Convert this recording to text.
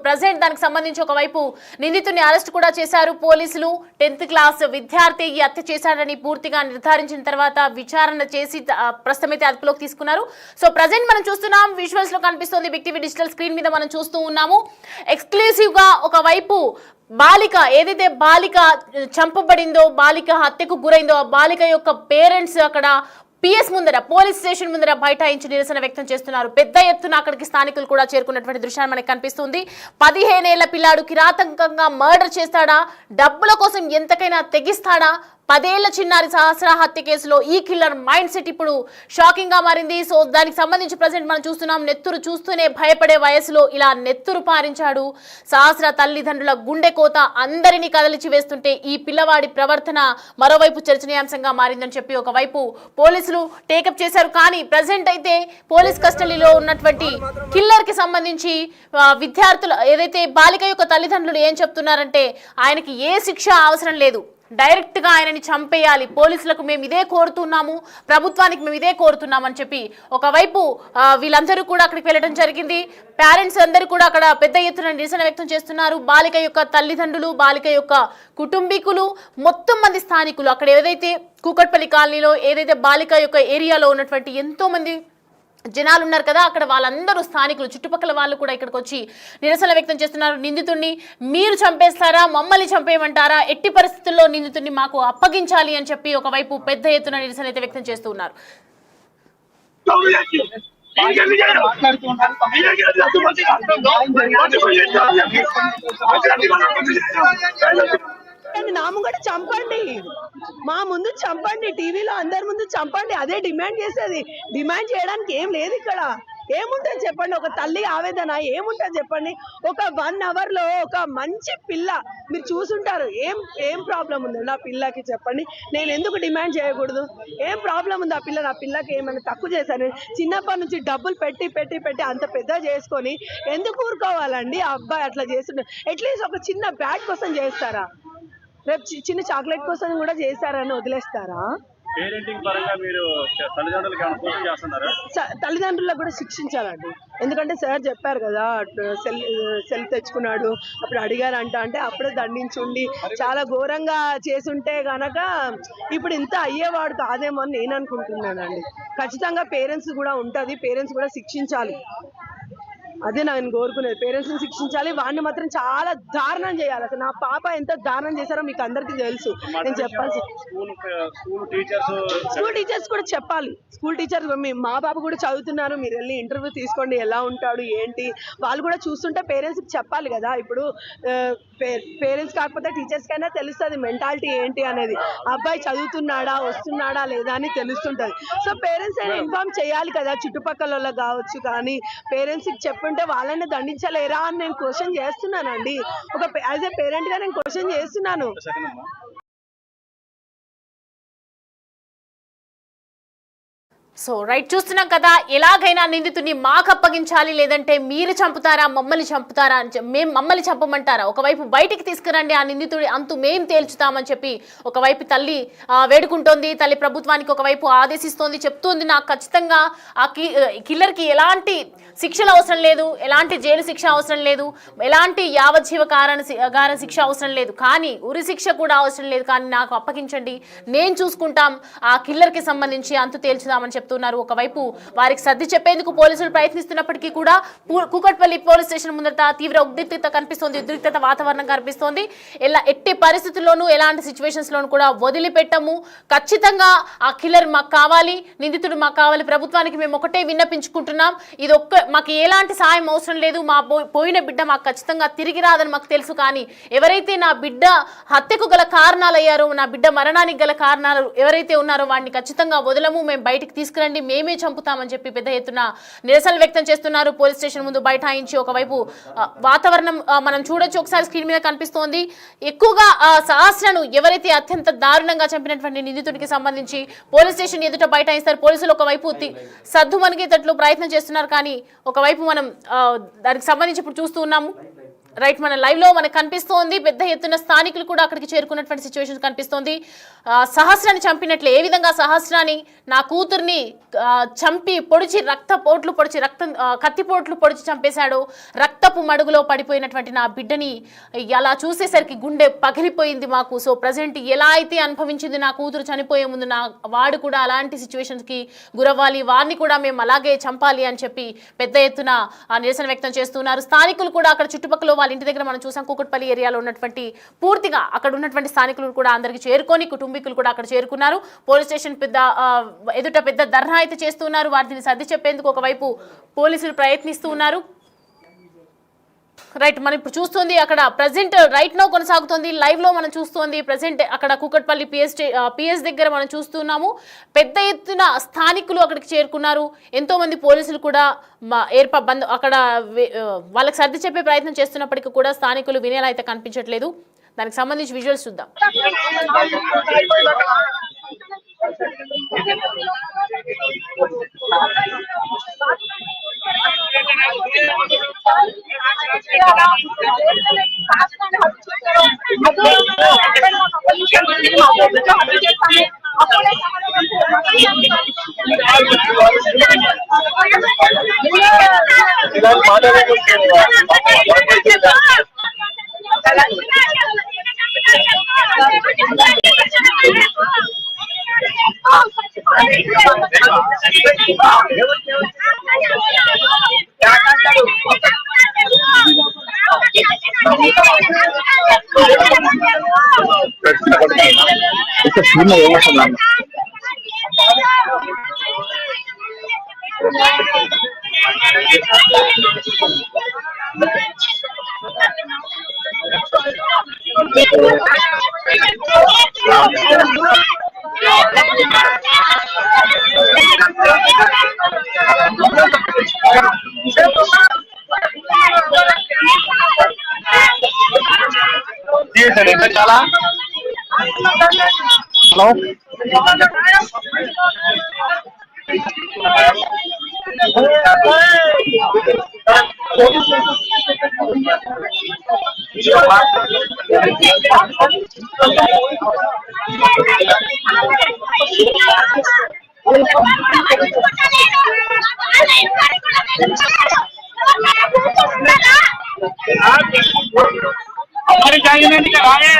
Present దానికి సంబంధించి ఒకవైపు నిందితుడిని అరెస్ట్ కూడా చేశారు పోలీసులు. 10th క్లాస్ విద్యార్థి ఈ హత్య చేశాడని పూర్తిగా నిర్ధారించిన తర్వాత విచారణ చేసి ప్రస్తుతం అయితే అదుపులోకి తీసుకున్నారు. సో ప్రజెంట్ మనం చూస్తున్నాం, విజువల్స్ లో కనిపిస్తుంది, బిగ్ టీవీ డిజిటల్ స్క్రీన్ మీద మనం చూస్తూ ఉన్నాము. ఎక్స్క్లూసివ్ గా ఒకవైపు బాలిక ఏదైతే బాలిక చంపబడిందో, బాలిక హత్యకు గురైందో, ఆ బాలిక యొక్క పేరెంట్స్ అక్కడ పిఎస్ ముందర, పోలీస్ స్టేషన్ ముందర బైఠాయించి నిరసన వ్యక్తం చేస్తున్నారు. పెద్ద ఎత్తున అక్కడికి స్థానికులు కూడా చేరుకున్నటువంటి దృశ్యాన్ని మనకు కనిపిస్తుంది. 15 ఏళ్ల పిల్లాడు కిరాతకంగా మర్డర్ చేస్తాడా, డబ్బుల కోసం ఎంతకైనా తెగిస్తాడా? 10 ఏళ్ల చిన్నారి సహస్ర హత్య కేసులో ఈ కిల్లర్ మైండ్ సెట్ ఇప్పుడు షాకింగ్ గా మారింది. సో దానికి సంబంధించి ప్రజెంట్ మనం చూస్తున్నాం, నెత్తురు చూస్తూనే భయపడే వయసులో ఇలా నెత్తురు పారించాడు. సహస్ర తల్లిదండ్రుల గుండె కోత అందరినీ కదలిచి వేస్తుంటే ఈ పిల్లవాడి ప్రవర్తన మరోవైపు చర్చనీయాంశంగా మారిందని చెప్పి ఒకవైపు పోలీసులు టేకప్ చేశారు. కానీ ప్రజెంట్ అయితే పోలీస్ కస్టడీలో ఉన్నటువంటి కిల్లర్ కి సంబంధించి విద్యార్థులు ఏదైతే బాలిక యొక్క తల్లిదండ్రులు ఏం చెప్తున్నారంటే, ఆయనకి ఏ శిక్ష అవసరం లేదు, డైరెక్ట్ గా ఆయనని చంపేయాలి, పోలీసులకు మేము ఇదే కోరుతున్నాము, ప్రభుత్వానికి మేము ఇదే కోరుతున్నాం అని చెప్పి ఒకవైపు వీళ్ళందరూ కూడా అక్కడికి వెళ్ళడం జరిగింది. పేరెంట్స్ అందరూ కూడా అక్కడ పెద్ద ఎత్తున నిరసన వ్యక్తం చేస్తున్నారు. బాలిక యొక్క తల్లిదండ్రులు, బాలిక యొక్క కుటుంబీకులు, మొత్తం మంది స్థానికులు, అక్కడ ఏదైతే కూకట్పల్లి కాలనీలో ఏదైతే బాలిక యొక్క ఏరియాలో ఉన్నటువంటి ఎంతో మంది జనాలు ఉన్నారు కదా, అక్కడ వాళ్ళందరూ స్థానికులు, చుట్టుపక్కల వాళ్ళు కూడా ఇక్కడికి వచ్చి నిరసన వ్యక్తం చేస్తున్నారు. నిందితుడిని మీరు చంపేస్తారా, మమ్మల్ని చంపేయమంటారా, ఎట్టి పరిస్థితుల్లో నిందితుడిని మాకు అప్పగించాలి అని చెప్పి ఒకవైపు పెద్ద ఎత్తున నిరసన అయితే వ్యక్తం చేస్తూ ఉన్నారు. నా ముంగట చంపండి, మా ముందు చంపండి, టీవీలో అందరి ముందు చంపండి, అదే డిమాండ్ చేసేది. డిమాండ్ చేయడానికి ఏం లేదు ఇక్కడ. ఏముంటుంది చెప్పండి, ఒక తల్లి ఆవేదన ఏముంటుంది చెప్పండి. ఒక 1 hour లో ఒక మంచి పిల్ల మీరు చూసుంటారు, ఏం ప్రాబ్లం ఉంది నా పిల్లకి చెప్పండి. నేను ఎందుకు డిమాండ్ చేయకూడదు? ఏం ప్రాబ్లం ఉంది ఆ పిల్ల? నా పిల్లకి ఏమైనా తక్కువ చేశాను? చిన్నప్పటి నుంచి డబ్బులు పెట్టి పెట్టి పెట్టి అంత పెద్ద చేసుకొని ఎందుకు ఊరుకోవాలండి? ఆ అబ్బాయి అట్లా చేస్తుండే, అట్లీస్ట్ ఒక చిన్న బ్యాట్ కోసం చేస్తారా? రేపు చిన్న చాక్లెట్ కోసం కూడా చేస్తారని వదిలేస్తారా? తల్లిదండ్రులకు కూడా శిక్షించాలండి. ఎందుకంటే సార్ చెప్పారు కదా, సెల్ తెచ్చుకున్నాడు అప్పుడు అడిగారంట, అంటే అప్పుడే దండించుండి చాలా ఘోరంగా చేసుంటే గనక ఇప్పుడు ఇంత అయ్యేవాడు కాదేమో అని నేను అనుకుంటున్నానండి. ఖచ్చితంగా పేరెంట్స్ కూడా ఉంటుంది, పేరెంట్స్ కూడా శిక్షించాలి. అదే నేను కోరుకునేది, పేరెంట్స్ని శిక్షించాలి. వాడిని మాత్రం చాలా దారుణం చేయాలి. అసలు నా పాప ఎంత దారుణం చేశారో మీకు అందరికీ తెలుసు. నేను చెప్పాల్సి, స్కూల్ టీచర్స్ కూడా చెప్పాలి. స్కూల్ టీచర్స్ మా పాప కూడా చదువుతున్నారు, మీరు వెళ్ళి ఇంటర్వ్యూ తీసుకోండి, ఎలా ఉంటాడు ఏంటి, వాళ్ళు కూడా చూస్తుంటే పేరెంట్స్కి చెప్పాలి కదా. ఇప్పుడు పేరెంట్స్ కాకపోతే టీచర్స్ కైనా తెలుస్తుంది మెంటాలిటీ ఏంటి అనేది. అబ్బాయి చదువుతున్నాడా, వస్తున్నాడా లేదా అని తెలుస్తుంటుంది. సో పేరెంట్స్ అయినా ఇన్ఫార్మ్ చేయాలి కదా, చుట్టుపక్కల వాళ్ళకి కావచ్చు. కానీ పేరెంట్స్కి చెప్పుంటే వాళ్ళని దండించలేరా అని నేను క్వశ్చన్ చేస్తున్నానండి. ఒక యాజ్ ఏ పేరెంట్ గా నేను క్వశ్చన్ చేస్తున్నాను. సో రైట్, చూస్తున్నాం కదా, ఎలాగైనా నిందితుడిని మాకు అప్పగించాలి, లేదంటే మీరు చంపుతారా, మమ్మల్ని చంపుతారా అని మేము మమ్మల్ని చంపమంటారా, ఒకవైపు బయటికి తీసుకురండి, ఆ నిందితుడి అంతు మేము తేల్చుతామని చెప్పి ఒకవైపు తల్లి వేడుకుంటోంది. తల్లి ప్రభుత్వానికి ఒకవైపు ఆదేశిస్తోంది, చెప్తోంది నాకు ఖచ్చితంగా ఆ కిల్లర్కి ఎలాంటి శిక్షలు అవసరం లేదు, ఎలాంటి జైలు శిక్ష అవసరం లేదు, ఎలాంటి యావజ్జీవ కారణ శిక్ష అవసరం లేదు, కానీ ఉరి శిక్ష కూడా అవసరం లేదు, కానీ నాకు అప్పగించండి, నేను చూసుకుంటాం, ఆ కిల్లర్కి సంబంధించి అంతు తేల్చుదామని చెప్తున్నారు. ఒకవైపు వారికి సర్ది చెప్పేందుకు పోలీసులు ప్రయత్నిస్తున్నప్పటికీ కూడా కూకట్పల్లి పోలీస్ స్టేషన్ ముందట తీవ్ర ఉద్రిక్తత కనిపిస్తోంది, ఉద్రిక్తత వాతావరణం కనిపిస్తోంది. ఎట్టి పరిస్థితుల్లోనూ ఎలాంటి సిచ్యువేషన్స్ లోనూ కూడా వదిలిపెట్టము, ఖచ్చితంగా ఆ కిల్లర్ మాకు కావాలి, నిందితుడు మాకు కావాలి, ప్రభుత్వానికి మేము ఒకటే విన్నపించుకుంటున్నాం, ఇది మాకు ఎలాంటి సాయం అవసరం లేదు, మా పోయిన బిడ్డ మాకు ఖచ్చితంగా తిరిగి రాదని మాకు తెలుసు, కానీ ఎవరైతే నా బిడ్డ హత్యకు గల కారణాలు అయ్యారో, నా బిడ్డ మరణానికి గల కారణాలు ఎవరైతే ఉన్నారో వాడిని ఖచ్చితంగా వదలము, మేము బయటికి తీసుకురండి, మేమే చంపుతామని చెప్పి పెద్ద ఎత్తున నిరసనలు వ్యక్తం చేస్తున్నారు. పోలీస్ స్టేషన్ ముందు బైఠాయించి ఒకవైపు వాతావరణం మనం చూడొచ్చు, ఒకసారి స్క్రీన్ మీద కనిపిస్తోంది. ఎక్కువగా సహస్రను ఎవరైతే అత్యంత దారుణంగా చంపినటువంటి నిందితుడికి సంబంధించి పోలీస్ స్టేషన్ ఎదుట బైఠాయిస్తారు. పోలీసులు ఒకవైపు సద్దు మనగేటట్లు ప్రయత్నం చేస్తున్నారు, కానీ ఒకవైపు మనం దానికి సంబంధించి ఇప్పుడు చూస్తూ ఉన్నాము. రైట్, మన లైవ్ లో మనకు కనిపిస్తోంది పెద్ద ఎత్తున స్థానికులు కూడా అక్కడికి చేరుకున్నటువంటి సిచ్యువేషన్ కనిపిస్తోంది. సహస్రాన్ని చంపినట్లే, ఏ విధంగా సహస్రాన్ని నా కూతుర్ని చంపి పొడిచి కత్తిపోట్లు పొడిచి చంపేశాడు, రక్తపు మడుగులో పడిపోయినటువంటి నా బిడ్డని అలా చూసేసరికి గుండె పగిలిపోయింది మాకు. సో ప్రజెంట్ ఎలా అయితే అనుభవించింది నా కూతురు చనిపోయే ముందు, నా వాడు కూడా అలాంటి సిచ్యువేషన్స్ కి గురవ్వాలి, వారిని కూడా మేము అలాగే చంపాలి అని చెప్పి పెద్ద ఎత్తున నిరసన వ్యక్తం చేస్తున్నారు. స్థానికులు కూడా అక్కడ చుట్టుపక్కల వాళ్ళ ఇంటి దగ్గర మనం చూసాం, కూకట్పల్లి ఏరియాలో ఉన్నటువంటి పూర్తిగా అక్కడ ఉన్నటువంటి స్థానికులు కూడా అందరికి చేరుకొని కుటుంబీకులు కూడా అక్కడ చేరుకున్నారు. పోలీస్ స్టేషన్ ఎదుట పెద్ద ధర్నా అయితే చేస్తున్నారు. వాటిని సర్ది చెప్పేందుకు ఒకవైపు పోలీసులు ప్రయత్నిస్తూ ఉన్నారు. రైట్, మనం ఇప్పుడు చూస్తుంది అక్కడ ప్రజెంట్ రైట్ నో కొనసాగుతుంది. లైవ్ లో మనం చూస్తుంది ప్రజెంట్ అక్కడ కూకట్పల్లి పిఎస్ దగ్గర మనం చూస్తున్నాము. పెద్ద ఎత్తున స్థానికులు అక్కడికి చేరుకున్నారు. ఎంతో మంది పోలీసులు కూడా అక్కడ వాళ్ళకి సర్ది చెప్పే ప్రయత్నం చేస్తున్నప్పటికీ కూడా స్థానికులు వినేలా అయితే కనిపించట్లేదు. దానికి సంబంధించి విజువల్స్ చూద్దాం. చాలా హలో हमारी चाहिए नहीं कराए